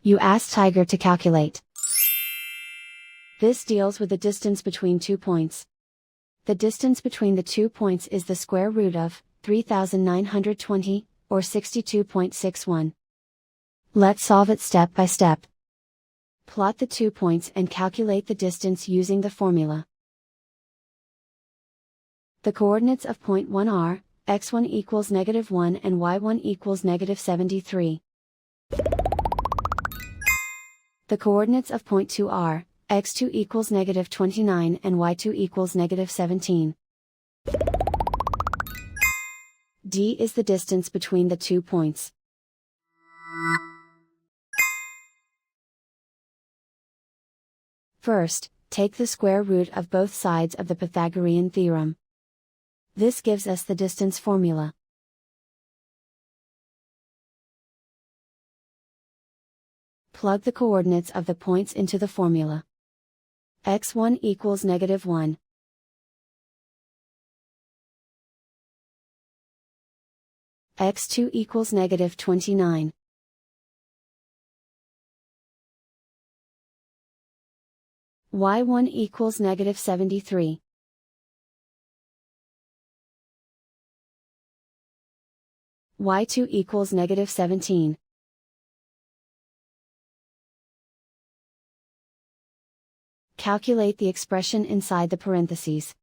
You ask Tiger to calculate. This deals with the distance between 2 points. The distance between the 2 points is the square root of 3,920, or 62.61. Let's solve it step by step. Plot the 2 points and calculate the distance using the formula. The coordinates of point 1 are, x1 equals -1 and y1 equals -73. The coordinates of point 2 are, x2 equals -29 and y2 equals -17. D is the distance between the 2 points. First, take the square root of both sides of the Pythagorean theorem. This gives us the distance formula. Plug the coordinates of the points into the formula. x1 equals -1. x2 equals -29. y1 equals -73. y2 equals -17. Calculate the expression inside the parentheses.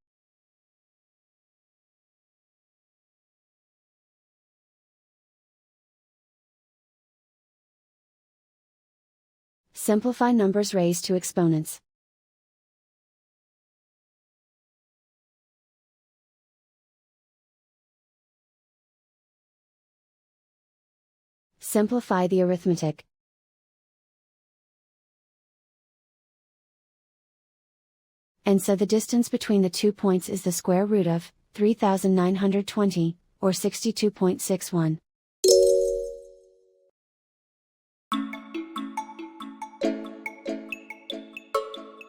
Simplify numbers raised to exponents. Simplify the arithmetic. And so the distance between the 2 points is the square root of 3,920, or 62.61.